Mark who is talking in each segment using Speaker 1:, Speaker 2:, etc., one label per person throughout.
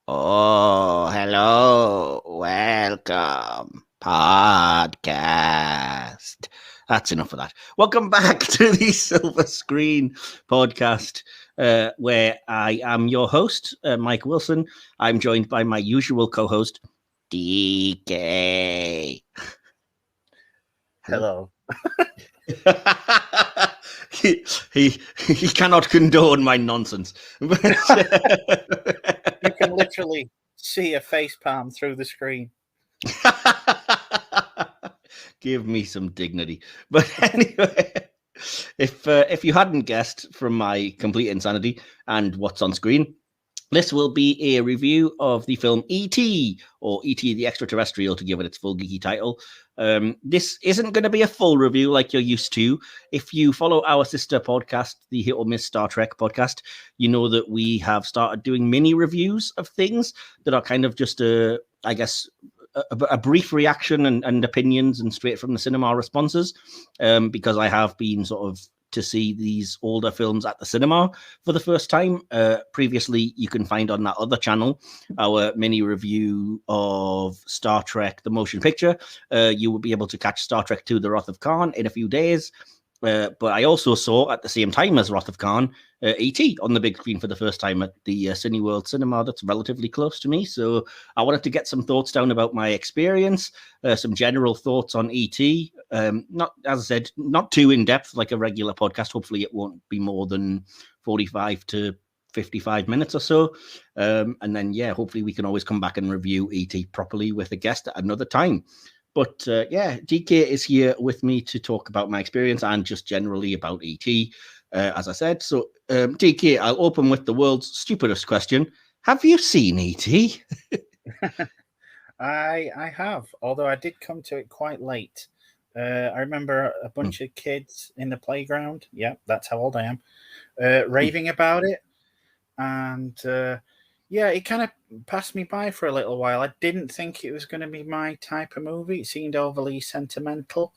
Speaker 1: Oh, hello. Welcome. Podcast. That's enough of that. Welcome back to the Silver Screen Podcast, where I am your host, Mike Wilson. I'm joined by my usual co host, DK.
Speaker 2: Hello.
Speaker 1: he cannot condone my nonsense.
Speaker 2: You can literally see a face palm through the screen.
Speaker 1: Give me some dignity. But anyway, if you hadn't guessed from my complete insanity and what's on screen, this will be a review of the film E.T. or E.T. the Extra-Terrestrial, to give it its full geeky title. This isn't going to be a full review like you're used to. If you follow our sister podcast, the Hit or Miss Star Trek podcast, you know that we have started doing mini reviews of things that are kind of just, a brief reaction and opinions and straight from the cinema responses, because I have been sort of to see these older films at the cinema for the first time. Previously, you can find on that other channel our mini review of Star Trek, the motion picture. You will be able to catch Star Trek II, The Wrath of Khan in a few days. But I also saw at the same time as Wrath of Khan, E.T. on the big screen for the first time at the Cineworld Cinema that's relatively close to me. So I wanted to get some thoughts down about my experience, some general thoughts on E.T. Not, as I said, not too in-depth like a regular podcast. Hopefully it won't be more than 45 to 55 minutes or so. And then, hopefully we can always come back and review E.T. properly with a guest at another time. But DK is here with me to talk about my experience and just generally about E.T., as I said. So, DK, I'll open with the world's stupidest question. Have you seen E.T.?
Speaker 2: I have, although I did come to it quite late. I remember a bunch of kids in the playground. Yeah, that's how old I am. Raving about it. And it kind of passed me by for a little while. I didn't think it was going to be my type of movie. It seemed overly sentimental.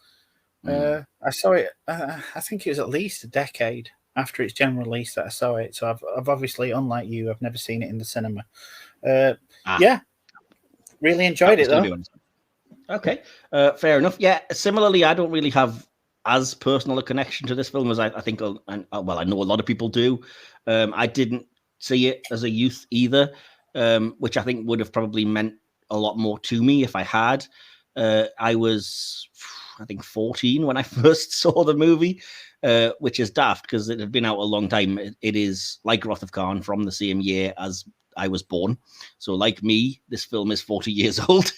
Speaker 2: I saw it, I think it was at least a decade after its general release that I saw it. So I've obviously, unlike you, I've never seen it in the cinema. Really enjoyed it though.
Speaker 1: Okay, fair enough. Yeah, similarly, I don't really have as personal a connection to this film as I think, I know a lot of people do. I didn't see it as a youth either, which I think would have probably meant a lot more to me if I had. I was, I think, 14 when I first saw the movie, which is daft because it had been out a long time. It is like Wrath of Khan from the same year as I was born. So like me, this film is 40 years old,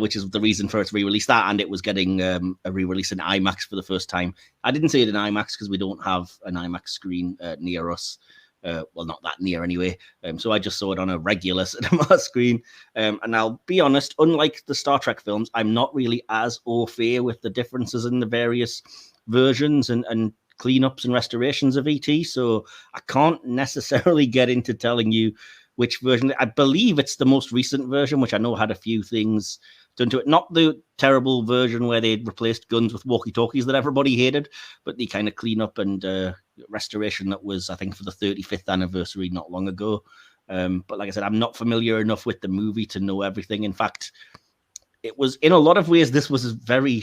Speaker 1: which is the reason for its re-release. That, and it was getting a re-release in IMAX for the first time. I didn't see it in IMAX because we don't have an IMAX screen near us. Well, not that near anyway. So I just saw it on a regular cinema screen. And I'll be honest, unlike the Star Trek films, I'm not really as au fait with the differences in the various versions and cleanups and restorations of ET. So I can't necessarily get into telling you which version. I believe it's the most recent version, which I know had a few things done to it. Not the terrible version where they replaced guns with walkie-talkies that everybody hated, but the kind of cleanup and restoration that was, I think, for the 35th anniversary not long ago. But like I said, I'm not familiar enough with the movie to know everything. In fact, it was, in a lot of ways, this was very,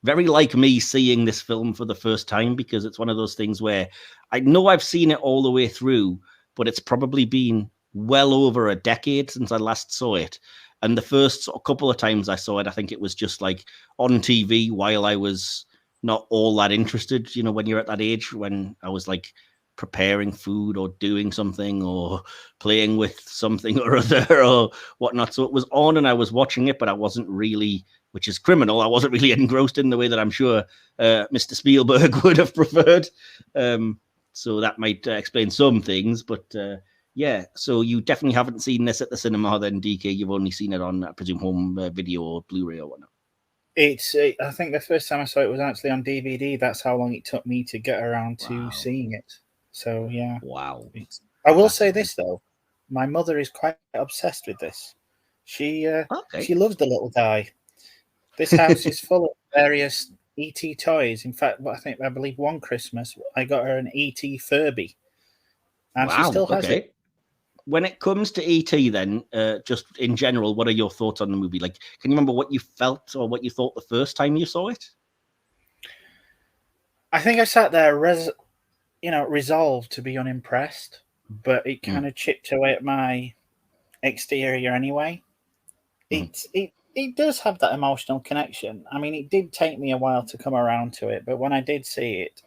Speaker 1: very like me seeing this film for the first time, because it's one of those things where I know I've seen it all the way through, but it's probably been well over a decade since I last saw it. And the first couple of times I saw it, I think it was just like on TV while I was not all that interested, you know, when you're at that age, when I was like preparing food or doing something or playing with something or other or whatnot. So it was on and I was watching it, but I wasn't really, which is criminal, I wasn't really engrossed in the way that I'm sure Mr. Spielberg would have preferred. So that might explain some things, but so you definitely haven't seen this at the cinema then, DK. You've only seen it on, I presume, home video or Blu-ray or whatnot.
Speaker 2: I think the first time I saw it was actually on DVD. That's how long it took me to get around to seeing it. So, yeah.
Speaker 1: Wow.
Speaker 2: I will say this, though. My mother is quite obsessed with this. She loves the little guy. This house is full of various E.T. toys. In fact, I believe one Christmas I got her an E.T. Furby. And she still has it.
Speaker 1: when it comes to ET, then just in general, what are your thoughts on the movie? Like, can you remember what you felt or what you thought the first time you saw it?
Speaker 2: I think I sat there, resolved to be unimpressed, but it kind of chipped away at my exterior anyway. It does have that emotional connection. I mean, it did take me a while to come around to it, but when I did see it,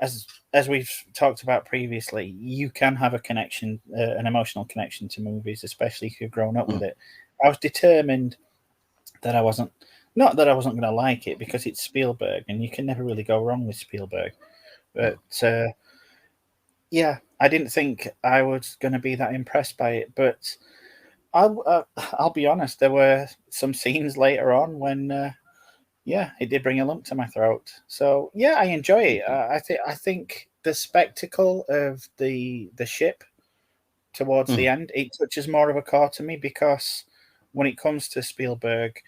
Speaker 2: as we've talked about previously, you can have a connection, an emotional connection to movies, especially if you've grown up with it. I was determined that I wasn't going to like it because it's Spielberg, and you can never really go wrong with Spielberg. But I didn't think I was going to be that impressed by it. But I'll be honest, there were some scenes later on when, it did bring a lump to my throat. So I enjoy it. I think the spectacle of the ship towards the end, it touches more of a chord to me, because when it comes to Spielberg,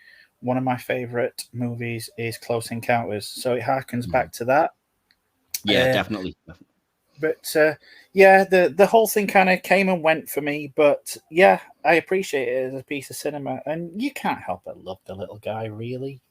Speaker 2: one of my favorite movies is Close Encounters. So it harkens back to that.
Speaker 1: Yeah, definitely.
Speaker 2: But the whole thing kind of came and went for me. But I appreciate it as a piece of cinema, and you can't help but love the little guy, really.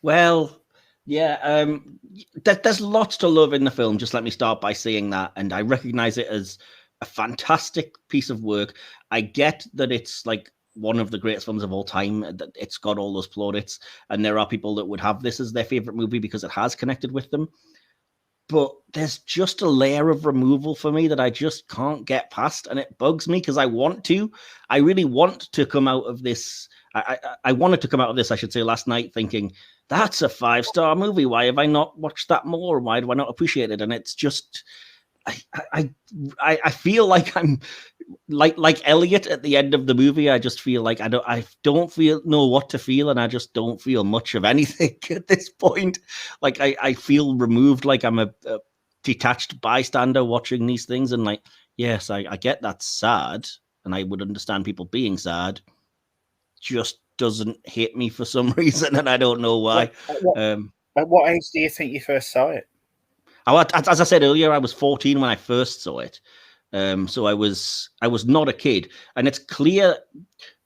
Speaker 1: Well, there's lots to love in the film. Just let me start by saying that, and I recognize it as a fantastic piece of work. I get that it's like one of the greatest films of all time, that it's got all those plaudits, and there are people that would have this as their favorite movie because it has connected with them. But there's just a layer of removal for me that I just can't get past, and it bugs me because I really want to come out of this. I wanted to come out of this, I should say, last night thinking, that's a 5-star movie. Why have I not watched that more? Why do I not appreciate it? And it's just, I feel like I'm like Elliot at the end of the movie. I just feel like I don't know what to feel, and I just don't feel much of anything at this point. Like I feel removed, like I'm a detached bystander watching these things, and like, yes, I get that's sad, and I would understand people being sad. Just doesn't hit me for some reason, and I don't know why.
Speaker 2: At what age do you think you first saw it?
Speaker 1: As I said earlier, I was 14 when I first saw it. So I was not a kid, and it's clear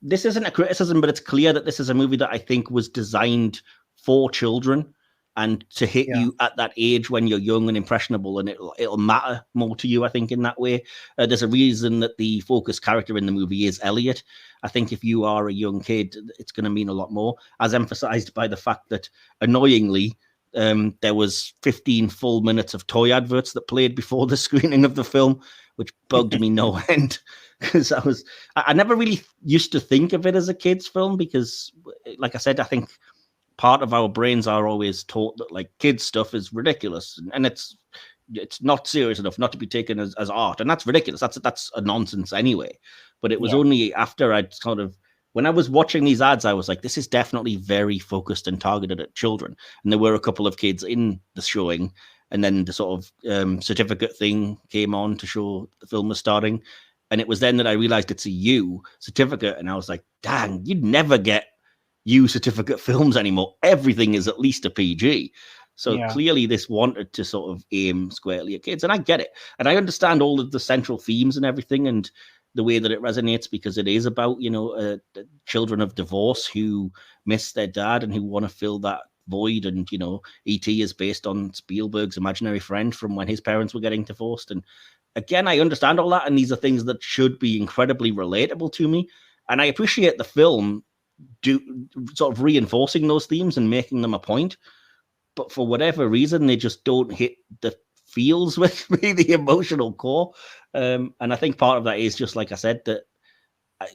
Speaker 1: this isn't a criticism, but it's clear that this is a movie that I think was designed for children and to hit you at that age when you're young and impressionable, and it'll matter more to you, I think, in that way. There's a reason that the focus character in the movie is Elliot. I think if you are a young kid, it's going to mean a lot more, as emphasized by the fact that, annoyingly, there was 15 full minutes of toy adverts that played before the screening of the film, which bugged me no end, because I never really used to think of it as a kid's film, because, like I said, I think part of our brains are always taught that like kids stuff is ridiculous, and it's not serious enough not to be taken as art, and that's ridiculous. That's a nonsense anyway. But it was only after I'd kind of, when I was watching these ads, I was like, this is definitely very focused and targeted at children. And there were a couple of kids in the showing, and then the sort of certificate thing came on to show the film was starting. And it was then that I realized it's a U certificate, and I was like, dang, you'd never get U certificate films anymore. Everything is at least a PG. So clearly this wanted to sort of aim squarely at kids, and I get it. And I understand all of the central themes and everything, and the way that it resonates, because it is about, children of divorce who miss their dad and who want to fill that void. And, E.T. is based on Spielberg's imaginary friend from when his parents were getting divorced. And again, I understand all that, and these are things that should be incredibly relatable to me. And I appreciate the film sort of reinforcing those themes and making them a point. But for whatever reason, they just don't hit the feels with me, the emotional core. And I think part of that is just, like I said, that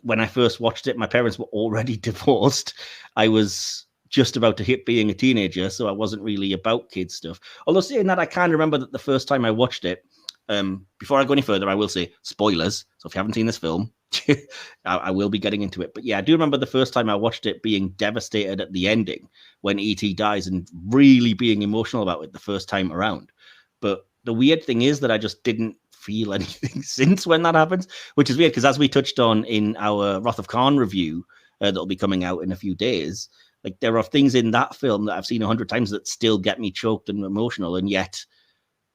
Speaker 1: when I first watched it, my parents were already divorced. I was just about to hit being a teenager, so I wasn't really about kids stuff. Although saying that, I can remember that the first time I watched it, before I go any further, I will say spoilers. So if you haven't seen this film, I will be getting into it. But yeah, I do remember the first time I watched it being devastated at the ending when E.T. dies, and really being emotional about it the first time around. But the weird thing is that I just didn't feel anything since when that happens, which is weird, because as we touched on in our Wrath of Khan review that'll be coming out in a few days, like there are things in that film that I've seen 100 times that still get me choked and emotional, and yet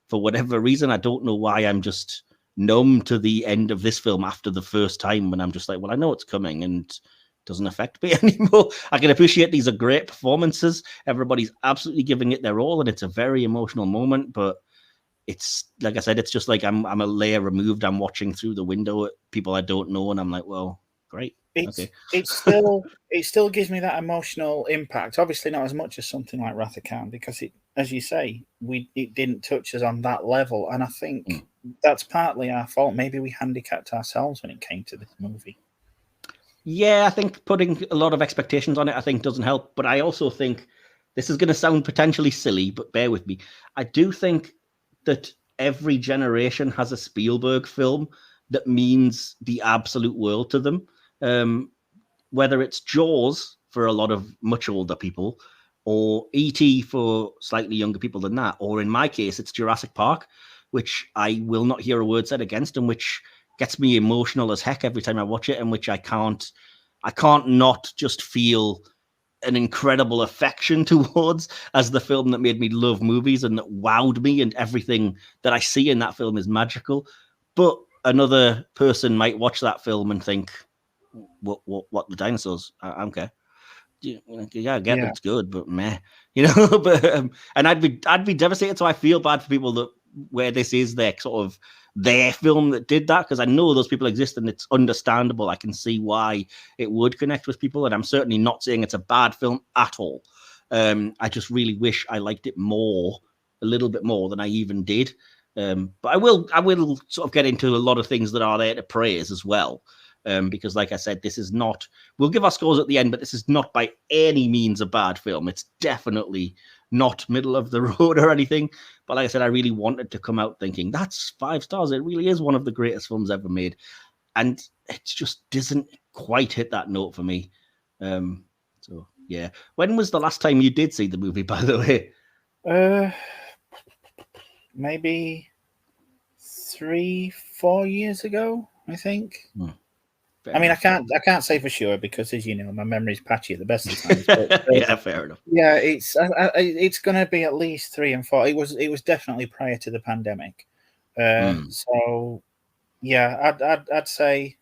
Speaker 1: for whatever reason, I don't know why, I'm just numb to the end of this film after the first time when I'm just like, well, I know it's coming and it doesn't affect me anymore. I can appreciate these are great performances. Everybody's absolutely giving it their all, and it's a very emotional moment. But it's like I said, it's just like I'm a layer removed. I'm watching through the window at people I don't know, and I'm like, well, great. Okay.
Speaker 2: It still gives me that emotional impact. Obviously, not as much as something like Wrath of Khan, because it, as you say, it didn't touch us on that level, and I think that's partly our fault. Maybe we handicapped ourselves when it came to this movie.
Speaker 1: Yeah, I think putting a lot of expectations on it, I think, doesn't help. But I also think this is going to sound potentially silly, but bear with me. I do think that every generation has a Spielberg film that means the absolute world to them. Whether it's Jaws for a lot of much older people, or E.T. for slightly younger people than that, or in my case, it's Jurassic Park, which I will not hear a word said against, and which gets me emotional as heck every time I watch it, and which I can't not just feel an incredible affection towards as the film that made me love movies and that wowed me, and everything that I see in that film is magical. But another person might watch that film and think, what the dinosaurs? I don't care. Yeah, I get that it's good, but meh, But and I'd be devastated. So I feel bad for people that where this is their sort of their film that did that, because I know those people exist and it's understandable. I can see why it would connect with people, and I'm certainly not saying it's a bad film at all. I just really wish I liked it more, a little bit more than I even did. But I will sort of get into a lot of things that are there to praise as well. Because, like I said, this is not, we'll give our scores at the end, but this is not by any means a bad film. It's definitely not middle of the road or anything. But like I said, I really wanted to come out thinking that's 5 stars. It really is one of the greatest films ever made. And it just doesn't quite hit that note for me. So, yeah. When was the last time you did see the movie, by the way?
Speaker 2: Maybe 3-4 years ago, I think. I mean, I can't say for sure because, as you know, my memory's patchy at the best of times. But,
Speaker 1: yeah, fair enough.
Speaker 2: Yeah, it's going to be at least 3 and 4. It was definitely prior to the pandemic. So, yeah, I'd say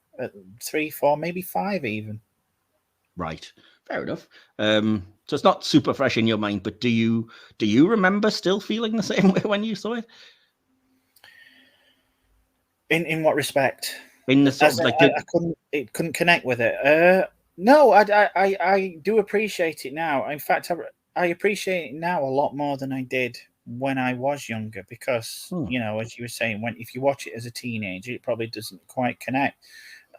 Speaker 2: 3, 4, maybe 5 even.
Speaker 1: Right, fair enough. So it's not super fresh in your mind, but do you remember still feeling the same way when you saw it?
Speaker 2: In what respect?
Speaker 1: In the sort of like
Speaker 2: I couldn't connect with it. No, I do appreciate it now. In fact, I appreciate it now a lot more than I did when I was younger, because as you were saying, if you watch it as a teenager, it probably doesn't quite connect.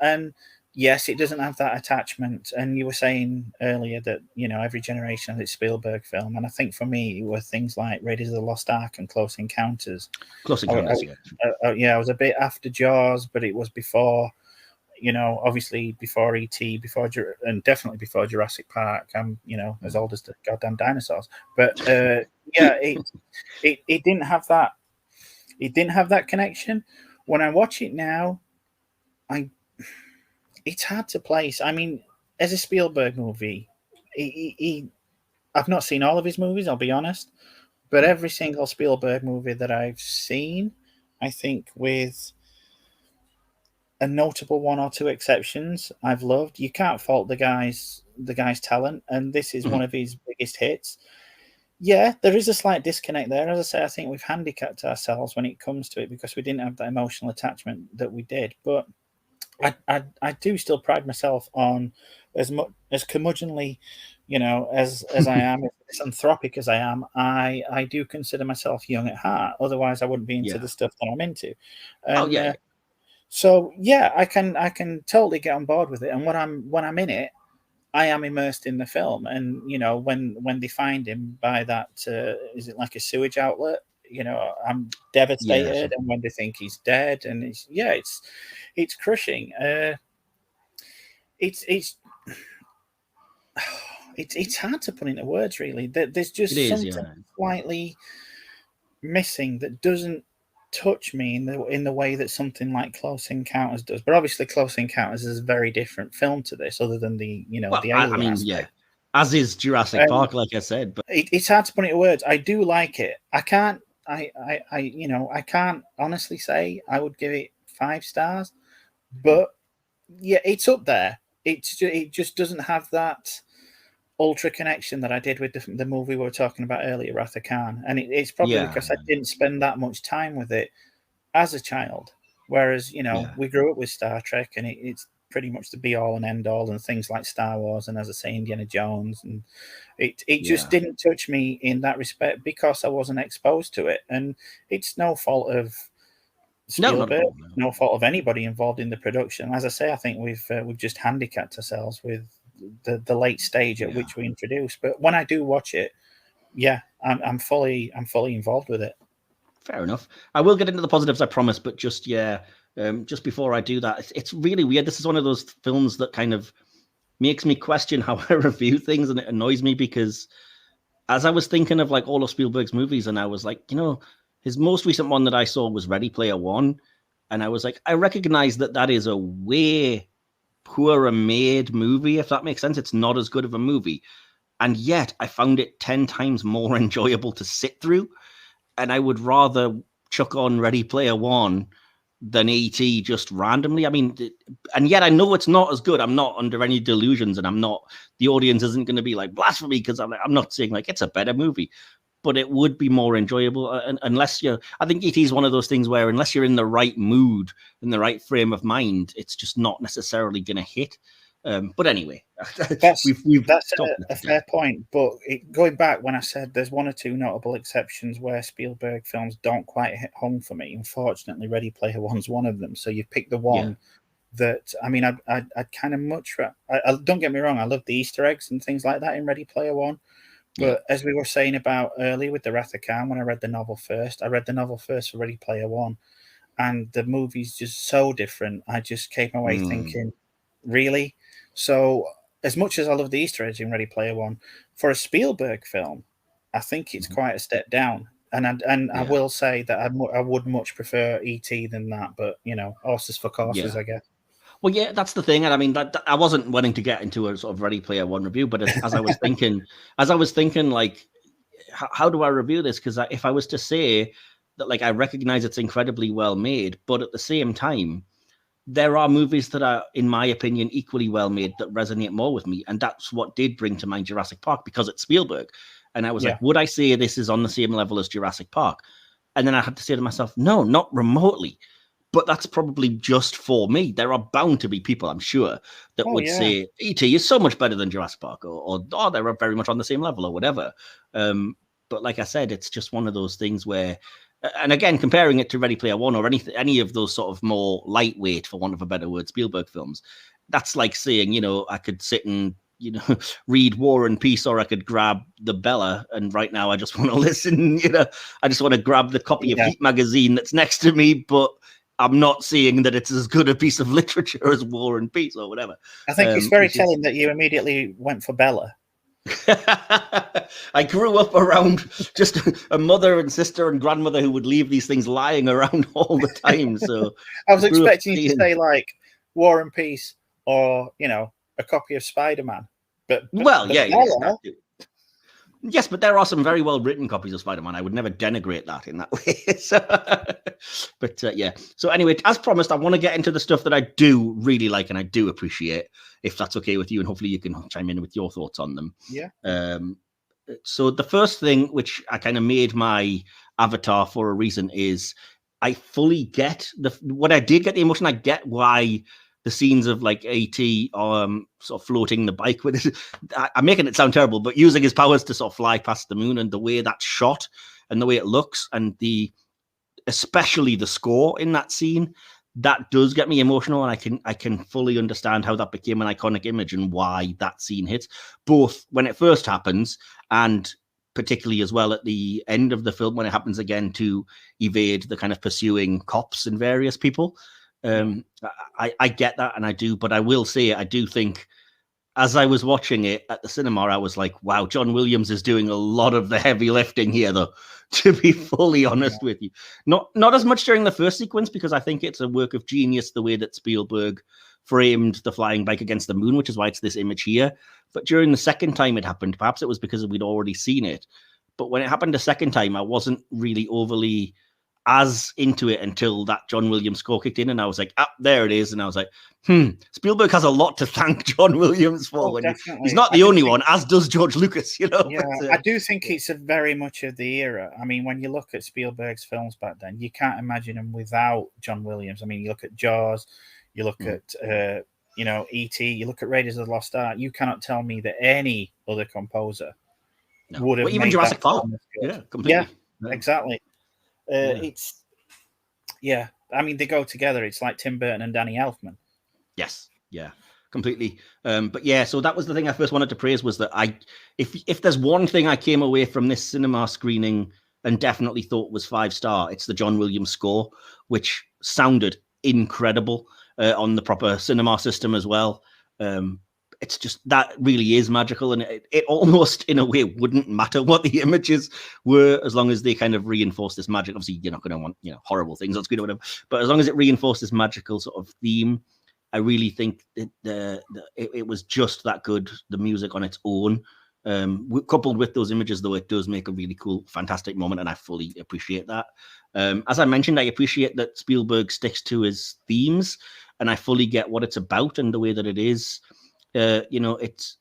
Speaker 2: And yes, it doesn't have that attachment. And you were saying earlier that every generation has its Spielberg film, and I think for me it were things like Raiders of the Lost Ark and Close Encounters. I was a bit after Jaws, but it was before, obviously before E.T., and definitely before Jurassic Park. I'm as old as the goddamn dinosaurs. But it didn't have that. It didn't have that connection. When I watch it now, it's hard to place. I mean, as a Spielberg movie, I've not seen all of his movies, I'll be honest, but every single Spielberg movie that I've seen, I think with a notable 1 or 2 exceptions, I've loved. You can't fault the guy's talent, and this is one of his biggest hits. Yeah, there is a slight disconnect there. As I say, I think we've handicapped ourselves when it comes to it because we didn't have that emotional attachment that we did, but I do still pride myself on, as curmudgeonly, as I am, as anthropic as I am. I do consider myself young at heart. Otherwise, I wouldn't be into the stuff that I'm into. And, so yeah, I can totally get on board with it. And when I'm in it, I am immersed in the film. And when they find him by that, is it like a sewage outlet? I'm devastated, and when they think he's dead, and it's crushing. It's hard to put into words, really. There's just something slightly missing that doesn't touch me in the way that something like Close Encounters does. But obviously, Close Encounters is a very different film to this, other than the the alien aspect.
Speaker 1: As is Jurassic Park, like I said. But
Speaker 2: it's hard to put into words. I do like it. I can't honestly say I would give it 5 stars. But yeah, it's up there. It just doesn't have that ultra connection that I did with the movie we were talking about earlier, Wrath of Khan. And it's probably because I didn't spend that much time with it as a child. Whereas, we grew up with Star Trek, and it's pretty much the be all and end all, and things like Star Wars, and as I say, Indiana Jones, and it just didn't touch me in that respect because I wasn't exposed to it. And it's no fault of Spielberg, no fault of anybody involved in the production. As I say, I think we've just handicapped ourselves with the late stage at which we introduced. But when I do watch it, I'm fully involved with it.
Speaker 1: Fair enough. I will get into the positives, I promise, but just before I do that, it's really weird. This is one of those films that kind of makes me question how I review things, and it annoys me because as I was thinking of like all of Spielberg's movies, and I was like, his most recent one that I saw was Ready Player One, and I was like, I recognize that is a way poorer made movie, if that makes sense. It's not as good of a movie, and yet I found it 10 times more enjoyable to sit through. And I would rather chuck on Ready Player One than E.T. just randomly. I mean, and yet I know it's not as good. I'm not under any delusions, and the audience isn't going to be like blasphemy because I'm not saying like it's a better movie, but it would be more enjoyable unless I think E.T. is one of those things where unless you're in the right mood, in the right frame of mind, it's just not necessarily going to hit. But anyway,
Speaker 2: that's a fair point. But going back when I said there's one or two notable exceptions where Spielberg films don't quite hit home for me, unfortunately, Ready Player One's one of them. So you've picked the one that, I mean, I'd kind of much... don't get me wrong, I love the Easter eggs and things like that in Ready Player One. But as we were saying about earlier with the Wrath of Khan, when I read the novel first, for Ready Player One, and the movie's just so different. I just came away thinking, really? So, as much as I love the Easter eggs in Ready Player One, for a Spielberg film, I think it's quite a step down. And I will say that I would much prefer E.T. than that, but horses for courses, I guess.
Speaker 1: Well, yeah, that's the thing, and I mean, that I wasn't wanting to get into a sort of Ready Player One review, but as I was thinking, like, how do I review this? Because if I was to say that, like, I recognize it's incredibly well made, but at the same time, there are movies that are, in my opinion, equally well made that resonate more with me. And that's what did bring to mind Jurassic Park, because it's Spielberg. And I was like, would I say this is on the same level as Jurassic Park? And then I had to say to myself, no, not remotely. But that's probably just for me. There are bound to be people, I'm sure, that would say E.T. is so much better than Jurassic Park, or they're very much on the same level, or whatever. But like I said, it's just one of those things where, and again, comparing it to Ready Player One or any of those sort of more lightweight, for want of a better word, Spielberg films, that's like saying, I could sit and, read War and Peace, or I could grab the Bella, and right now I just want to listen, I just want to grab the copy of Heat magazine that's next to me, but I'm not seeing that it's as good a piece of literature as War and Peace or whatever.
Speaker 2: I think it's very telling that you immediately went for Bella.
Speaker 1: I grew up around just a mother and sister and grandmother who would leave these things lying around all the time. So
Speaker 2: I was expecting you to say like War and Peace, or a copy of Spider-Man. But
Speaker 1: yes, but there are some very well written copies of Spider-Man. I would never denigrate that in that way. So anyway, as promised, I want to get into the stuff that I do really like and I do appreciate, if that's okay with you, and hopefully you can chime in with your thoughts on them.
Speaker 2: Yeah.
Speaker 1: So the first thing, which I kind of made my avatar for a reason, is I fully get what I did get the emotion. I get why the scenes of like A.T. sort of floating the bike with it. I'm making it sound terrible, but using his powers to sort of fly past the moon, and the way that's shot and the way it looks, and especially the score in that scene, that does get me emotional, and I can fully understand how that became an iconic image and why that scene hits, both when it first happens and particularly as well at the end of the film when it happens again to evade the kind of pursuing cops and various people. I get that, and I do, but I will say I do think, as I was watching it at the cinema, I was like, wow, John Williams is doing a lot of the heavy lifting here, though, to be fully honest with you. Not as much during the first sequence, because I think it's a work of genius the way that Spielberg framed the flying bike against the moon, which is why it's this image here. But during the second time it happened, perhaps it was because we'd already seen it, but when it happened a second time, I wasn't really overly as into it until that John Williams score kicked in, and I was like, there it is. And I was like, Spielberg has a lot to thank John Williams for.
Speaker 2: Definitely.
Speaker 1: He's not the only one, as does George Lucas,
Speaker 2: Yeah, but, I do think it's a very much of the era. I mean, when you look at Spielberg's films back then, you can't imagine them without John Williams. I mean, you look at Jaws, you look at E.T., you look at Raiders of the Lost Ark. You cannot tell me that any other composer would have
Speaker 1: even Jurassic Park. Yeah, completely.
Speaker 2: Yeah, exactly. It's I mean, they go together. It's like Tim Burton and Danny Elfman.
Speaker 1: Yes, yeah, completely. But yeah, so that was the thing I first wanted to praise, was that if there's one thing I came away from this cinema screening and definitely thought was 5-star, it's the John Williams score, which sounded incredible on the proper cinema system as well. It's just, that really is magical, and it almost in a way wouldn't matter what the images were, as long as they kind of reinforce this magic. Obviously, you're not going to want horrible things on screen or whatever, but as long as it reinforced this magical sort of theme, I really think that it was just that good. The music on its own, coupled with those images, though, it does make a really cool, fantastic moment, and I fully appreciate that. As I mentioned, I appreciate that Spielberg sticks to his themes, and I fully get what it's about and the way that it is. It's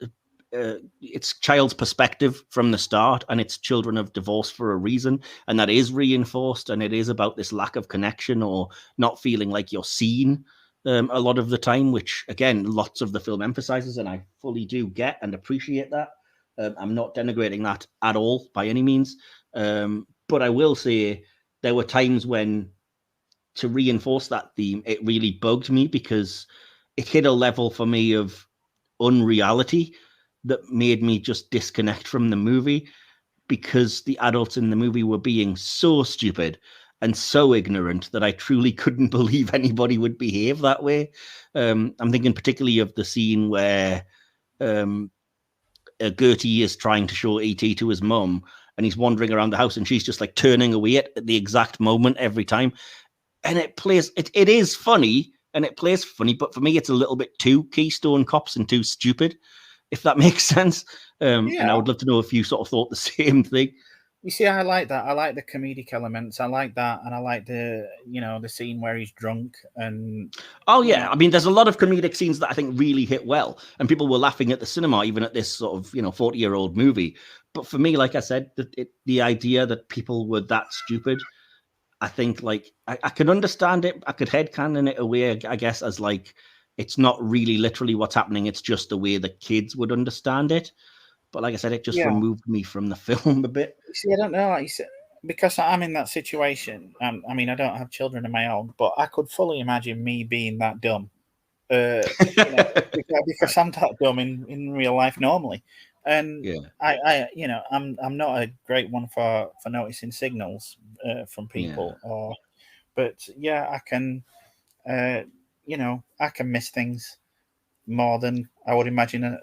Speaker 1: child's perspective from the start, and it's children of divorce for a reason, and that is reinforced, and it is about this lack of connection or not feeling like you're seen a lot of the time, which again lots of the film emphasizes, and I fully do get and appreciate that. I'm not denigrating that at all by any means, but I will say there were times when, to reinforce that theme, it really bugged me, because it hit a level for me of unreality that made me just disconnect from the movie, because the adults in the movie were being so stupid and so ignorant that I truly couldn't believe anybody would behave that way. I'm thinking particularly of the scene where Gertie is trying to show E.T. to his mum, and he's wandering around the house, and she's just like turning away at the exact moment every time. And it is funny, and it plays funny, but for me, it's a little bit too Keystone Cops and too stupid, if that makes sense. And I would love to know if you sort of thought the same thing.
Speaker 2: You see, I like that. I like the comedic elements. I like that, and I like the scene where he's drunk and.
Speaker 1: Oh yeah, I mean, there's a lot of comedic scenes that I think really hit well, and people were laughing at the cinema, even at this sort of 40-year-old movie. But for me, like I said, the idea that people were that stupid, I think, like, I can understand it. I could headcanon it away, I guess, as like it's not really literally what's happening. It's just the way the kids would understand it. But like I said, it just removed me from the film a bit.
Speaker 2: See, I don't know, like you said, because I'm in that situation. I mean, I don't have children of my own, but I could fully imagine me being that dumb. Because I'm that dumb in real life normally, and I'm not a great one for noticing signals from people, but I can, I can miss things more than I would imagine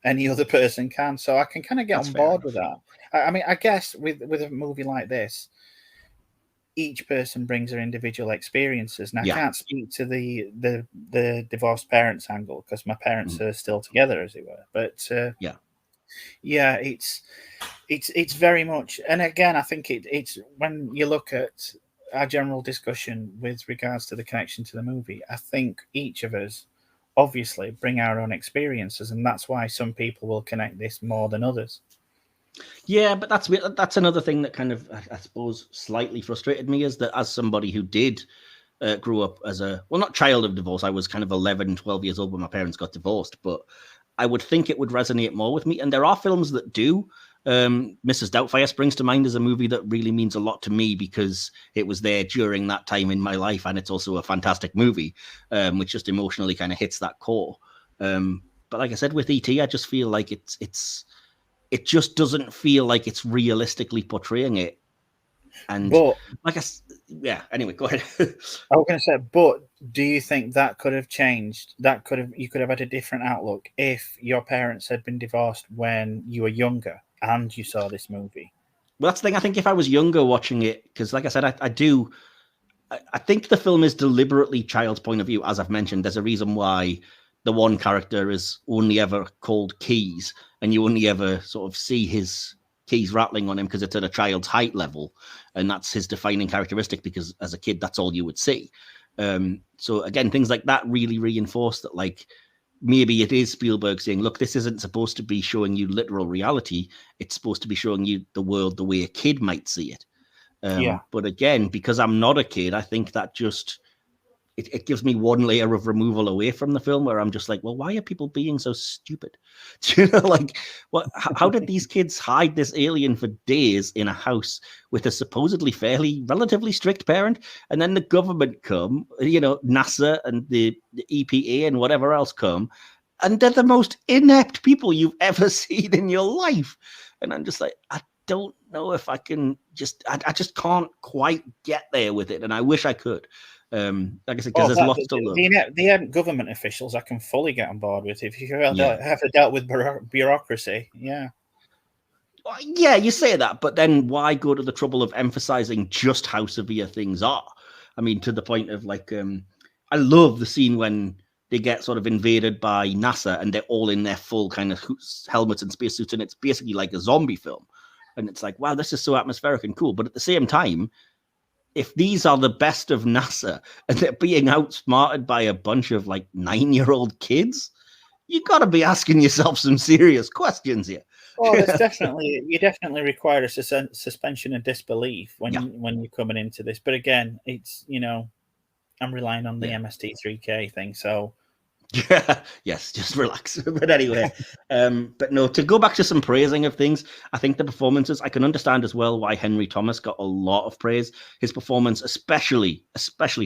Speaker 2: any other person can, so I can kind of get on board with that. I mean, I guess with a movie like this, each person brings their individual experiences, and I can't speak to the divorced parents angle, because my parents are still together, as it were. But it's very much, and again, I think it's when you look at our general discussion with regards to the connection to the movie, I think each of us obviously bring our own experiences, and that's why some people will connect this more than others.
Speaker 1: Yeah, but that's another thing that kind of, I suppose, slightly frustrated me, is that as somebody who did grow up as not child of divorce, I was kind of 11, 12 years old when my parents got divorced, but I would think it would resonate more with me. And there are films that do. Mrs. Doubtfire springs to mind as a movie that really means a lot to me, because it was there during that time in my life, and it's also a fantastic movie, which just emotionally kind of hits that core. But like I said, with E.T., I just feel like it just doesn't feel like it's realistically portraying it. And anyway, go ahead.
Speaker 2: I was going to say, but do you think that could have changed? You could have had a different outlook if your parents had been divorced when you were younger and you saw this movie?
Speaker 1: Well, that's the thing. I think if I was younger watching it, because like I said, I think the film is deliberately child's point of view. As I've mentioned, there's a reason why the one character is only ever called Keys, and you only ever sort of see his keys rattling on him because it's at a child's height level, and that's his defining characteristic, because as a kid, that's all you would see. So again, things like that really reinforce that, like, maybe it is Spielberg saying, look, this isn't supposed to be showing you literal reality. It's supposed to be showing you the world the way a kid might see it. But again, because I'm not a kid, I think that just, it gives me one layer of removal away from the film, where I'm just like, well, why are people being so stupid? Do you know, like, what? How did these kids hide this alien for days in a house with a supposedly relatively strict parent, and then the government come, NASA and the EPA and whatever else come, and they're the most inept people you've ever seen in your life? And I'm just like, I don't know if I can I just can't quite get there with it, and I wish I could. Like I said, because there's lots to love.
Speaker 2: The government officials I can fully get on board with. If you have to deal with bureaucracy, yeah,
Speaker 1: you say that, but then why go to the trouble of emphasizing just how severe things are? I mean, to the point of, like, I love the scene when they get sort of invaded by NASA and they're all in their full kind of helmets and spacesuits, and it's basically like a zombie film. And it's like, wow, this is so atmospheric and cool. But at the same time, if these are the best of NASA and they're being outsmarted by a bunch of, like, 9-year-old kids, you got to be asking yourself some serious questions here.
Speaker 2: Well, you definitely require a suspension of disbelief when you're coming into this. But again, it's, I'm relying on the MST3K thing, so.
Speaker 1: Yes, just relax. But anyway, but no, to go back to some praising of things, I think the performances, I can understand as well why Henry Thomas got a lot of praise. His performance, especially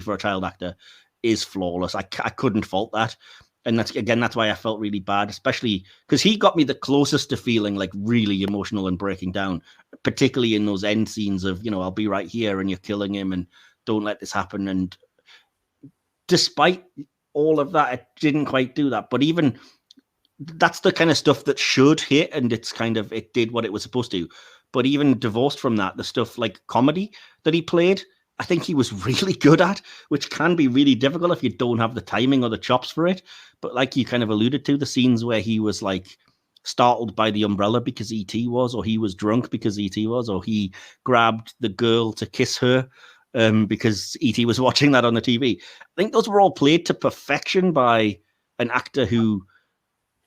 Speaker 1: for a child actor, is flawless. I couldn't fault that. And that's why I felt really bad, especially because he got me the closest to feeling like really emotional and breaking down, particularly in those end scenes of, I'll be right here and you're killing him and don't let this happen. And despite all of that, it didn't quite do that. But even that's the kind of stuff that should hit, and it did what it was supposed to. But even divorced from that, the stuff like comedy that he played, I think he was really good at, which can be really difficult if you don't have the timing or the chops for it. But like you kind of alluded to, the scenes where he was like startled by the umbrella because E.T. was, or he was drunk because E.T. was, or he grabbed the girl to kiss her because E.T. was watching that on the TV. I think those were all played to perfection by an actor who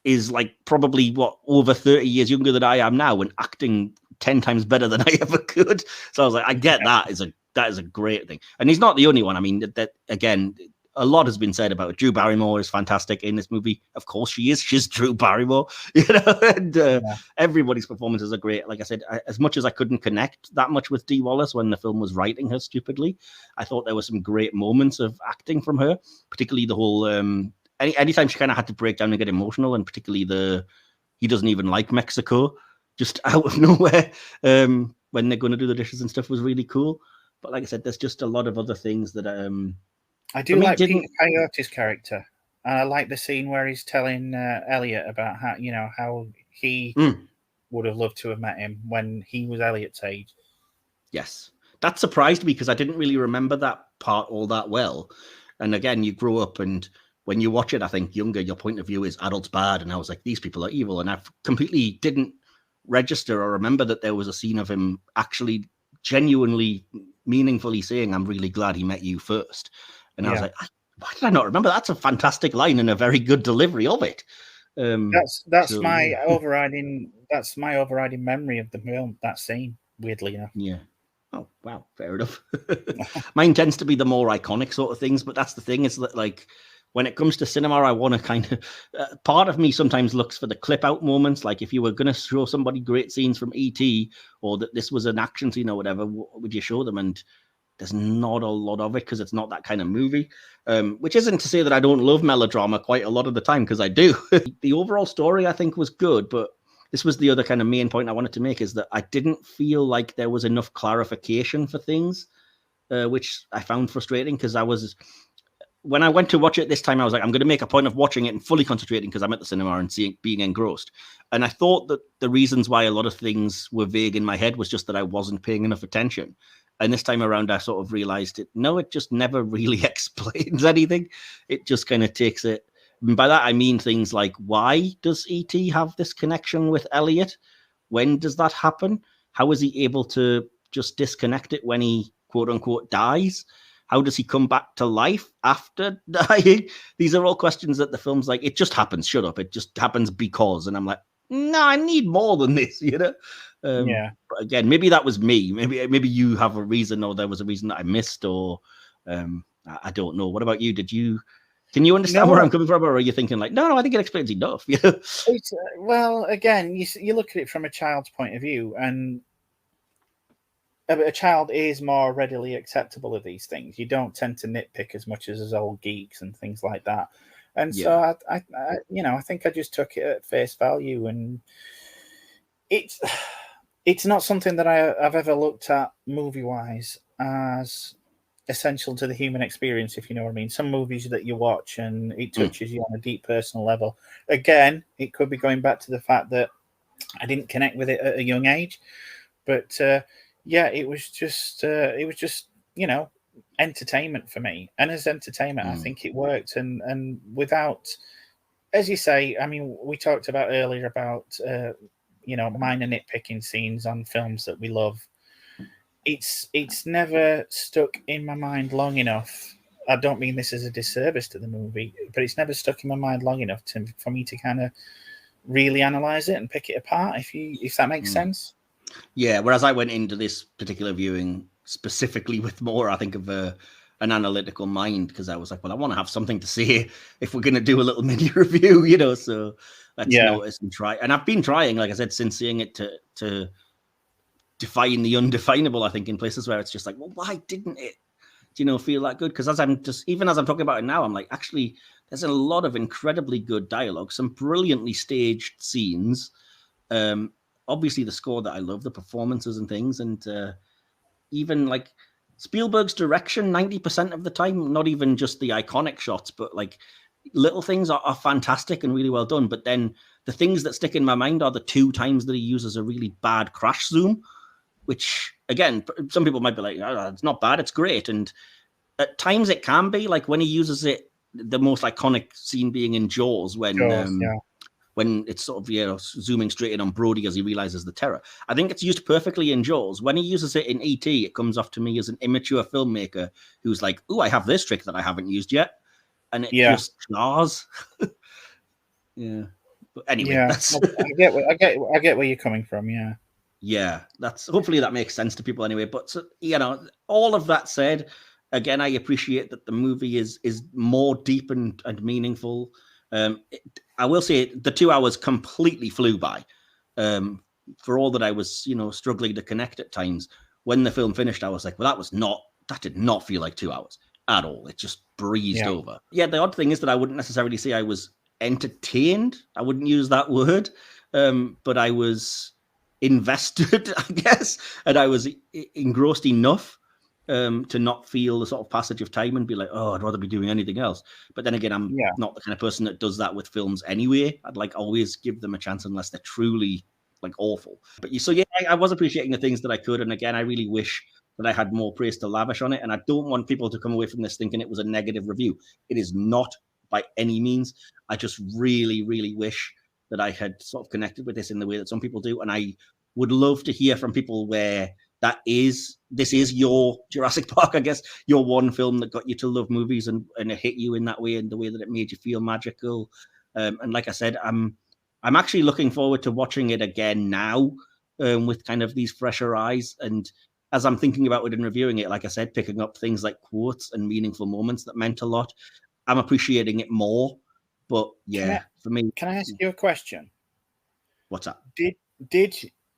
Speaker 1: is like probably over 30 years younger than I am now, and acting 10 times better than I ever could. So I was like, I get that is a great thing. And he's not the only one. I mean, that again, a lot has been said about it. Drew Barrymore is fantastic in this movie. Of course she is. She's Drew Barrymore, and everybody's performances are great. Like I said, as much as I couldn't connect that much with Dee Wallace when the film was writing her stupidly, I thought there were some great moments of acting from her, particularly the whole, anytime she kind of had to break down and get emotional, and particularly he doesn't even like Mexico, just out of nowhere, when they're going to do the dishes and stuff, was really cool. But like I said, there's just a lot of other things that
Speaker 2: I do like Peter Coyote's character. I like the scene where he's telling Elliot about how he would have loved to have met him when he was Elliot's age.
Speaker 1: Yes, that surprised me because I didn't really remember that part all that well. And again, you grow up, and when you watch it, I think younger, your point of view is adults bad, and I was like, these people are evil, and I completely didn't register or remember that there was a scene of him actually genuinely, meaningfully saying, "I'm really glad he met you first." And I was like, why did I not remember? That's a fantastic line and a very good delivery of it.
Speaker 2: That's my overriding memory of the film, that scene, weirdly enough.
Speaker 1: Yeah. Oh, wow. Fair enough. Mine tends to be the more iconic sort of things, but that's the thing, is that, like, when it comes to cinema, I want to kind of, part of me sometimes looks for the clip out moments. Like, if you were going to show somebody great scenes from E.T. or that this was an action scene or whatever, what would you show them? And there's not a lot of it because it's not that kind of movie, which isn't to say that I don't love melodrama quite a lot of the time, because I do. The overall story, I think, was good, but this was the other kind of main point I wanted to make, is that I didn't feel like there was enough clarification for things, which I found frustrating, because when I went to watch it this time, I was like, I'm going to make a point of watching it and fully concentrating because I'm at the cinema and being engrossed. And I thought that the reasons why a lot of things were vague in my head was just that I wasn't paying enough attention. And this time around, I sort of realized it just never really explains anything. It just kind of takes it. And by that, I mean things like, why does E.T. have this connection with Elliot? when does that happen? How is he able to just disconnect it when he quote unquote dies? How does he come back to life after dying? These are all questions that the film's like, it just happens. Shut up. It just happens because. And I'm like, no, I need more than this, you know?
Speaker 2: Yeah.
Speaker 1: But again, maybe that was me. Maybe you have a reason, or there was a reason that I missed, or I don't know. What about you? Can you understand where I'm coming from, or are you thinking like, no, I think it explains enough? You know?
Speaker 2: Well, again, you look at it from a child's point of view, and a child is more readily acceptable of these things. You don't tend to nitpick as much as old geeks and things like that. And so I think I just took it at face value, and it's not something that I've ever looked at movie wise as essential to the human experience, if you know what I mean. Some movies that you watch and it touches you on a deep personal level. Again, it could be going back to the fact that I didn't connect with it at a young age, but it was just entertainment for me. And as entertainment, I think it worked. And without, as you say, I mean, we talked about earlier about minor nitpicking scenes on films that we love. It's never stuck in my mind long enough. I don't mean this as a disservice to the movie, but it's never stuck in my mind long enough for me to kind of really analyze it and pick it apart, if that makes sense.
Speaker 1: Yeah, whereas I went into this particular viewing specifically with more, I think, of an analytical mind, because I was like, well, I want to have something to say if we're going to do a little mini review, you know, so let's notice and try. And I've been trying, like I said, since seeing it to define the undefinable, I think, in places where it's just like, well, why didn't it, feel that good? Because even as I'm talking about it now, I'm like, actually, there's a lot of incredibly good dialogue, some brilliantly staged scenes, obviously the score that I love, the performances and things, and even like Spielberg's direction 90% of the time, not even just the iconic shots, but like little things are fantastic and really well done. But then the things that stick in my mind are the 2 times that he uses a really bad crash zoom, which, again, some people might be like, oh, it's not bad, it's great. And at times it can be, like when he uses it, the most iconic scene being in Jaws, when it's sort of, zooming straight in on Brody as he realizes the terror. I think it's used perfectly in Jaws. When he uses it in E.T., it comes off to me as an immature filmmaker who's like, oh, I have this trick that I haven't used yet. And it just jars. Yeah. But anyway,
Speaker 2: I get where you're coming from, yeah.
Speaker 1: Yeah, hopefully that makes sense to people anyway. But, all of that said, again, I appreciate that the movie is more deep and meaningful. I will say the 2 hours completely flew by. For all that I was, struggling to connect at times, when the film finished, I was like, well, that did not feel like 2 hours at all. It just breezed over. Yeah, the odd thing is that I wouldn't necessarily say I was entertained. I wouldn't use that word. But I was invested, I guess, and I was engrossed enough to not feel the sort of passage of time and be like, oh, I'd rather be doing anything else. But then again, I'm not the kind of person that does that with films anyway. I'd like always give them a chance unless they're truly like awful. But I was appreciating the things that I could. And again, I really wish that I had more praise to lavish on it. And I don't want people to come away from this thinking it was a negative review. It is not by any means. I just really, really wish that I had sort of connected with this in the way that some people do. And I would love to hear from people where this is your Jurassic Park, I guess, your one film that got you to love movies and it hit you in that way, and the way that it made you feel magical. And like I said, I'm actually looking forward to watching it again now with kind of these fresher eyes. And as I'm thinking about it and reviewing it, like I said, picking up things like quotes and meaningful moments that meant a lot, I'm appreciating it more. But for me,
Speaker 2: can I ask you a question?
Speaker 1: What's that?
Speaker 2: Did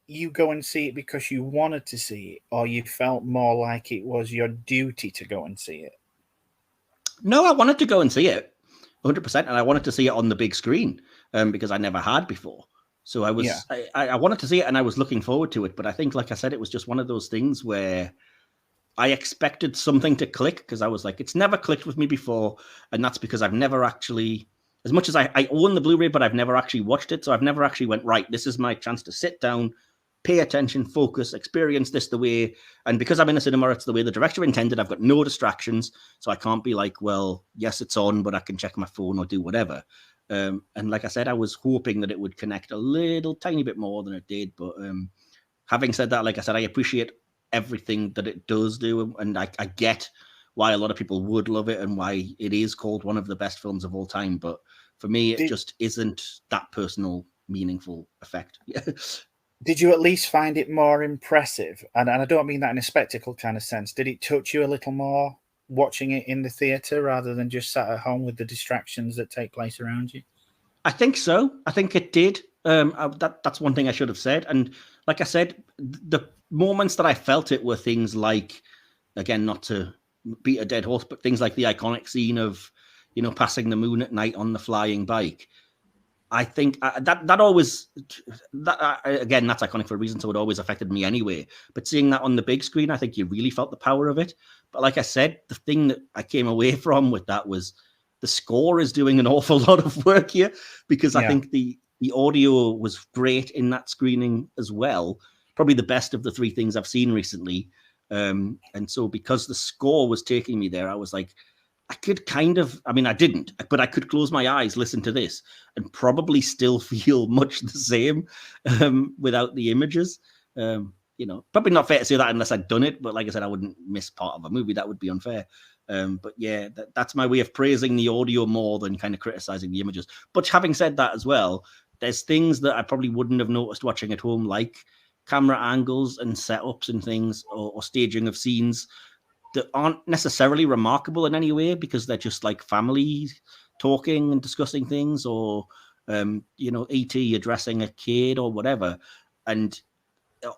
Speaker 2: you go and see it because you wanted to see it, or you felt more like it was your duty to go and see it?
Speaker 1: No, I wanted to go and see it 100%, and I wanted to see it on the big screen because I never had before. So I was, I wanted to see it, and I was looking forward to it. But I think, like I said, it was just one of those things where I expected something to click, because I was like, it's never clicked with me before, and that's because I've never actually, as much as I own the Blu-ray, but I've never actually watched it. So I've never actually went, right, this is my chance to sit down, pay attention, focus, experience this the way, and because I'm in a cinema, it's the way the director intended. I've got no distractions, so I can't be like, well, yes, it's on, but I can check my phone or do whatever. And like I said, I was hoping that it would connect a little tiny bit more than it did. But having said that, like I said, I appreciate everything that it does do, and I get why a lot of people would love it and why it is called one of the best films of all time. But for me, it just isn't that personal, meaningful effect.
Speaker 2: Did you at least find it more impressive? And I don't mean that in a spectacle kind of sense. Did it touch you a little more watching it in the theatre rather than just sat at home with the distractions that take place around you?
Speaker 1: I think so. I think it did. That's one thing I should have said. And like I said, the moments that I felt it were things like, again, not to beat a dead horse, but things like the iconic scene of, passing the moon at night on the flying bike. I think that always, again, that's iconic for a reason, so it always affected me anyway. But seeing that on the big screen, I think you really felt the power of it. But like I said, the thing that I came away from with that was the score is doing an awful lot of work here, because I think the audio was great in that screening as well. Probably the best of the three things I've seen recently. And so because the score was taking me there, I was like, I could I didn't, but I could close my eyes, listen to this, and probably still feel much the same without the images. Probably not fair to say that unless I'd done it, but like I said, I wouldn't miss part of a movie. That would be unfair. But yeah, that's my way of praising the audio more than kind of criticizing the images. But having said that as well, there's things that I probably wouldn't have noticed watching at home, like camera angles and setups and things, or staging of scenes that aren't necessarily remarkable in any way, because they're just like family talking and discussing things, or E.T. addressing a kid or whatever. And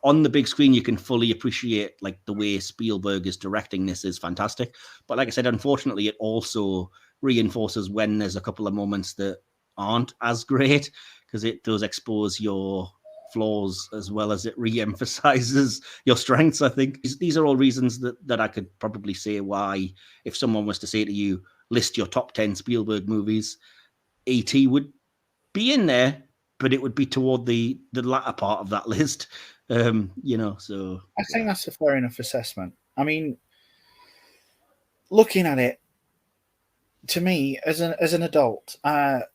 Speaker 1: on the big screen, you can fully appreciate like the way Spielberg is directing this is fantastic. But like I said, unfortunately, it also reinforces when there's a couple of moments that aren't as great, because it does expose your flaws as well as it re-emphasizes your strengths. I think these are all reasons that I could probably say why, if someone was to say to you, list your top 10 Spielberg movies, E.T. would be in there, but it would be toward the latter part of that list. So
Speaker 2: I think that's a fair enough assessment. I mean, looking at it, to me as an adult, it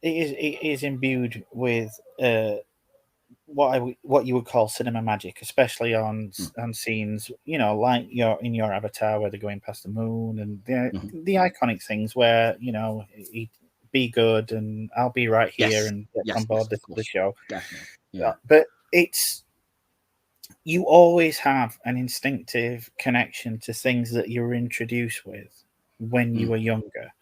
Speaker 2: is imbued with what you would call cinema magic, especially on scenes, like in your Avatar, where they're going past the moon, and the iconic things where be good and I'll be right here and get on board the show.
Speaker 1: Definitely. Yeah.
Speaker 2: But you always have an instinctive connection to things that you were introduced with when you were younger,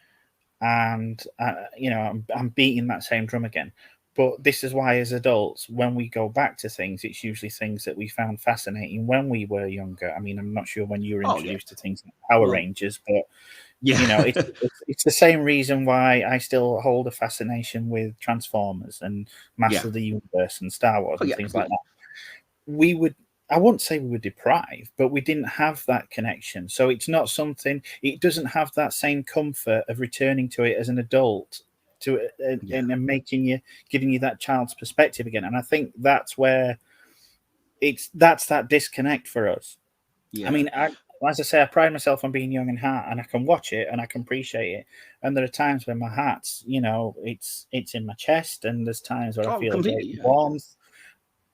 Speaker 2: and I'm beating that same drum again. But this is why, as adults, when we go back to things, it's usually things that we found fascinating when we were younger. I mean, I'm not sure when you were introduced to things like Power Rangers, but it's the same reason why I still hold a fascination with Transformers and Master of the Universe and Star Wars and things like that. I wouldn't say we were deprived, but we didn't have that connection. So it's not something, it doesn't have that same comfort of returning to it as an adult and giving you that child's perspective again. And I think that's where that's that disconnect for us. I mean, as I say, I pride myself on being young in heart, and I can watch it and I can appreciate it. And there are times when my heart's, it's in my chest, and there's times where I feel a warmth,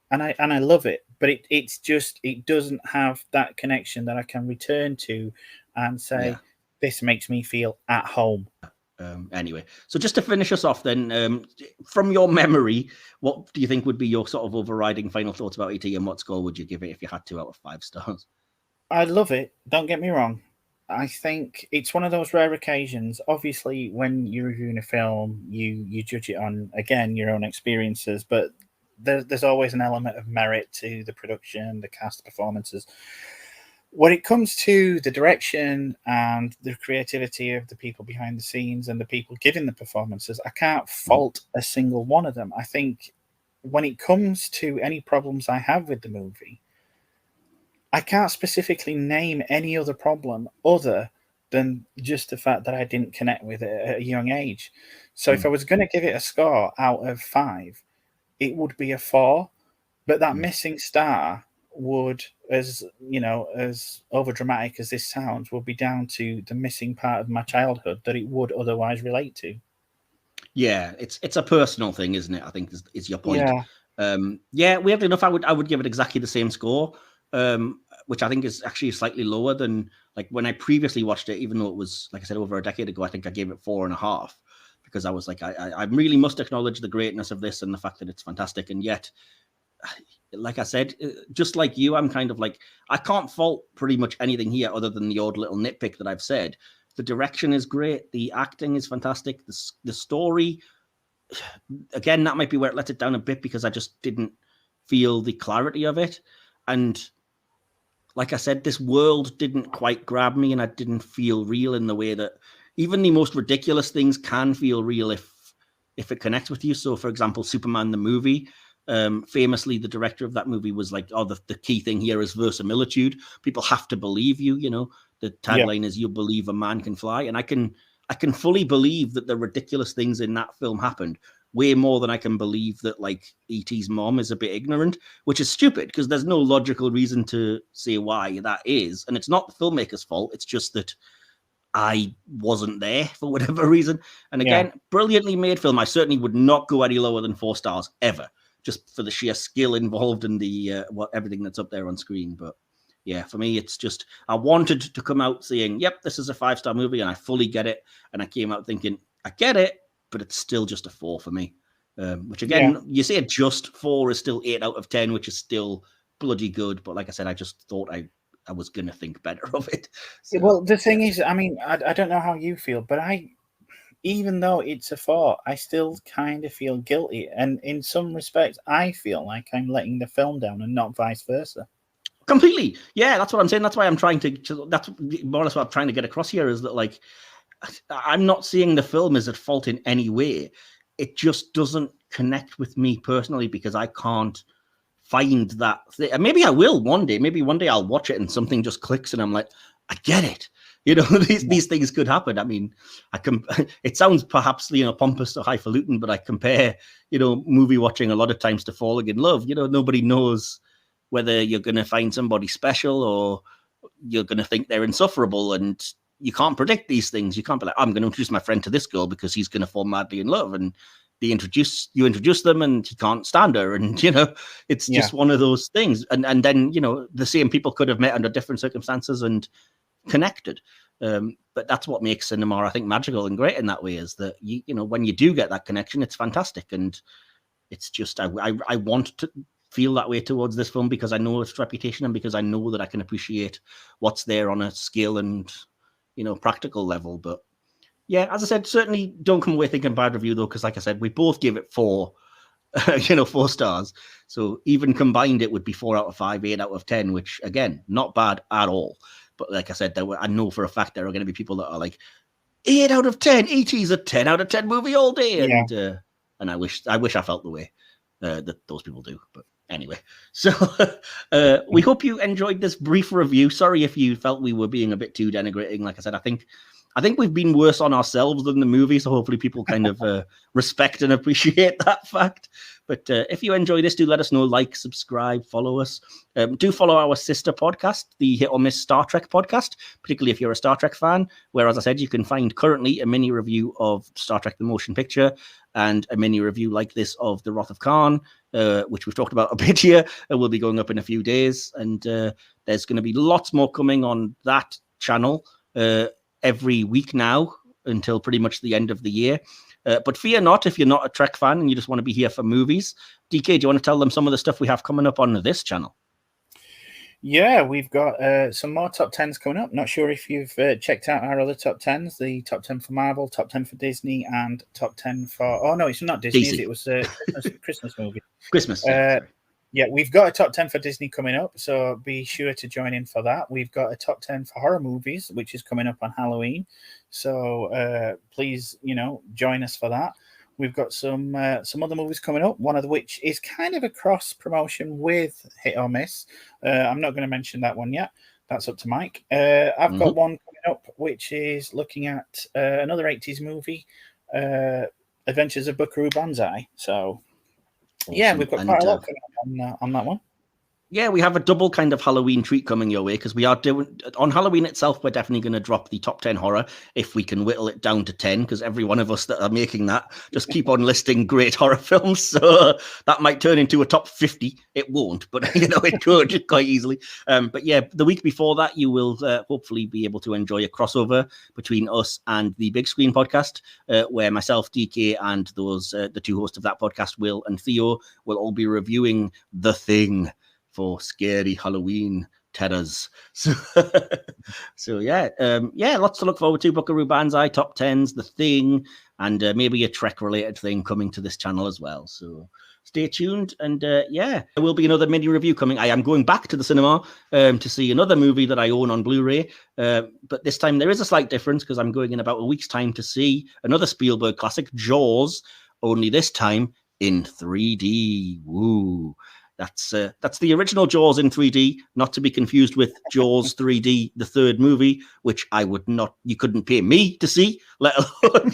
Speaker 2: and I love it. But it doesn't have that connection that I can return to and say, this makes me feel at home.
Speaker 1: Anyway, so just to finish us off then, from your memory, what do you think would be your sort of overriding final thoughts about E.T., and what score would you give it if you had to out of 5 stars?
Speaker 2: I love it. Don't get me wrong. I think it's one of those rare occasions. Obviously, when you're reviewing a film, you judge it on, again, your own experiences, but there's always an element of merit to the production, the cast performances. When it comes to the direction and the creativity of the people behind the scenes and the people giving the performances, I can't fault a single one of them. I think when it comes to any problems I have with the movie, I can't specifically name any other problem other than just the fact that I didn't connect with it at a young age. So if I was going to give it a score out of 5, it would be a 4, but that missing star would, as over dramatic as this sounds, will be down to the missing part of my childhood that it would otherwise relate to.
Speaker 1: Yeah, it's a personal thing, isn't it? I think is your point.
Speaker 2: Yeah.
Speaker 1: Yeah, weirdly enough, I would give it exactly the same score, which I think is actually slightly lower than like when I previously watched it. Even though it was, like I said, over a decade ago, I think I gave it 4.5 because I was like, I really must acknowledge the greatness of this and the fact that it's fantastic. And yet, like I said, just like you, I'm kind of like, I can't fault pretty much anything here other than the odd little nitpick that I've said. The direction is great. The acting is fantastic. The story, again, that might be where it lets it down a bit because I just didn't feel the clarity of it. And like I said, this world didn't quite grab me and I didn't feel real in the way that even the most ridiculous things can feel real if it connects with you. So, for example, Superman the movie, famously, the director of that movie was like, oh, the key thing here is verisimilitude. People have to believe you, the tagline is you believe a man can fly. And I can fully believe that the ridiculous things in that film happened way more than I can believe that like E.T.'s mom is a bit ignorant, which is stupid because there's no logical reason to say why that is. And it's not the filmmaker's fault. It's just that I wasn't there for whatever reason. And again, brilliantly made film. I certainly would not go any lower than 4 stars ever, just for the sheer skill involved in the everything that's up there on screen. But yeah, for me, it's just I wanted to come out saying, yep, this is a 5-star movie, and I fully get it. And I came out thinking, I get it, but it's still just a 4 for me. Which again, you say just 4 is still 8 out of 10, which is still bloody good. But like I said, I just thought I was going to think better of it.
Speaker 2: So, well, the thing is, I mean, I don't know how you feel, but even though it's a 4, I still kind of feel guilty. And in some respects, I feel like I'm letting the film down and not vice versa.
Speaker 1: Completely. Yeah, that's what I'm saying. That's why I'm trying that's more or less what I'm trying to get across here is that, like, I'm not seeing the film as at fault in any way. It just doesn't connect with me personally because I can't find that thing. And maybe I will one day. Maybe one day I'll watch it and something just clicks and I'm like, I get it. These things could happen. I mean, it sounds perhaps, pompous or highfalutin, but I compare, movie watching a lot of times to falling in love. Nobody knows whether you're going to find somebody special or you're going to think they're insufferable. And you can't predict these things. You can't be like, I'm going to introduce my friend to this girl because he's going to fall madly in love. And you introduce them and he can't stand her. And, it's just one of those things. And then, the same people could have met under different circumstances and connected. But that's what makes cinema, I think, magical and great in that way is that, when you do get that connection, it's fantastic. And it's just, I want to feel that way towards this film because I know its reputation and because I know that I can appreciate what's there on a skill and, practical level. But yeah, as I said, certainly don't come away thinking bad review though, because like I said, we both give it 4, 4 stars. So even combined, it would be 4 out of 5, 8 out of 10, which again, not bad at all. But like I said, I know for a fact there are going to be people that are like 8 out of 10. E.T.'s a 10 out of 10 movie all day, and I wish I felt the way that those people do. But anyway, so we hope you enjoyed this brief review. Sorry if you felt we were being a bit too denigrating. Like I said, I think we've been worse on ourselves than the movie, so hopefully people kind of respect and appreciate that fact. But if you enjoy this, do let us know, like, subscribe, follow us. Do follow our sister podcast, the Hit or Miss Star Trek podcast, particularly if you're a Star Trek fan, where, as I said, you can find currently a mini review of Star Trek The Motion Picture and a mini review like this of The Wrath of Khan, which we've talked about a bit here, and will be going up in a few days. And there's going to be lots more coming on that channel every week now until pretty much the end of the year. But fear not if you're not a Trek fan and you just want to be here for movies. DK, do you want to tell them some of the stuff we have coming up on this channel?
Speaker 2: Yeah, we've got some more top 10s coming up. Not sure if you've checked out our other top 10s, the top 10 for Marvel, top 10 for Disney, and top 10 for... Oh, no, it's not Disney, it was a Christmas movie.
Speaker 1: Christmas.
Speaker 2: Yeah, we've got a top 10 for Disney coming up, so be sure to join in for that. We've got a top 10 for horror movies, which is coming up on Halloween. So please, join us for that. We've got some other movies coming up, one of which is kind of a cross promotion with Hit or Miss. I'm not going to mention that one yet. That's up to Mike. I've got one coming up, which is looking at another 80s movie, Adventures of Buckaroo Banzai. So... Awesome. Yeah, we've got quite a lot on that one.
Speaker 1: Yeah, we have a double kind of Halloween treat coming your way because we are doing on Halloween itself. We're definitely going to drop the top 10 horror if we can whittle it down to 10, because every one of us that are making that just keep on listing great horror films. So that might turn into a top 50. It won't, but it could quite easily. But yeah, the week before that, you will hopefully be able to enjoy a crossover between us and the Big Screen podcast, where myself, DK, and those the two hosts of that podcast, Will and Theo, will all be reviewing The Thing for scary Halloween terrors. So yeah, lots to look forward to. Buckaroo Banzai, top 10s, The Thing, and maybe a Trek-related thing coming to this channel as well. So stay tuned, and there will be another mini review coming. I am going back to the cinema to see another movie that I own on Blu-ray, but this time there is a slight difference because I'm going in about a week's time to see another Spielberg classic, Jaws, only this time in 3D. Woo! That's the original Jaws in 3D, not to be confused with Jaws 3D, the third movie, which you couldn't pay me to see, let alone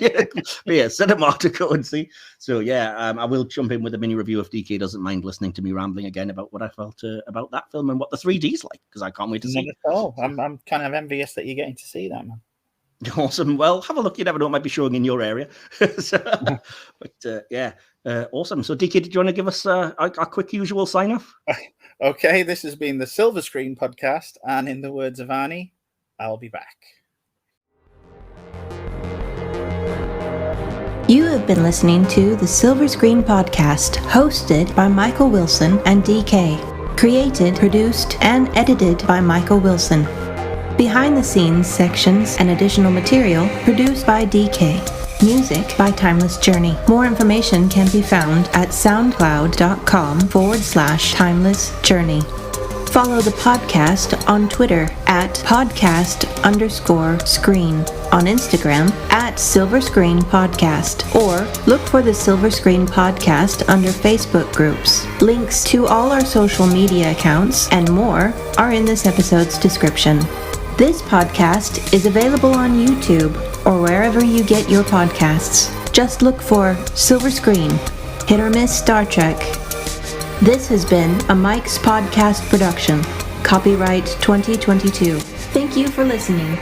Speaker 1: pay a cinema to go and see. So I will jump in with a mini review if DK doesn't mind listening to me rambling again about what I felt about that film and what the 3D's like, because I can't wait to see it.
Speaker 2: Oh, I'm kind of envious that you're getting to see that, man.
Speaker 1: Awesome. Well, have a look. You never know, it might be showing in your area. Awesome. So, DK, did you want to give us a quick usual sign off?
Speaker 2: Okay, this has been the Silver Screen podcast, and in the words of Arnie, I'll be back.
Speaker 3: You have been listening to the Silver Screen podcast, hosted by Michael Wilson and DK. Created, produced, and edited by Michael Wilson. Behind the scenes sections and additional material produced by DK. Music by Timeless Journey. More information can be found at soundcloud.com/Timeless Journey. Follow the podcast on Twitter at podcast_screen, on Instagram at Silver Screen Podcast, or look for the Silver Screen Podcast under Facebook groups. Links to all our social media accounts and more are in this episode's description. This podcast is available on YouTube or wherever you get your podcasts. Just look for Silver Screen, Hit or Miss Star Trek. This has been a Mike's Podcast production. Copyright 2022. Thank you for listening.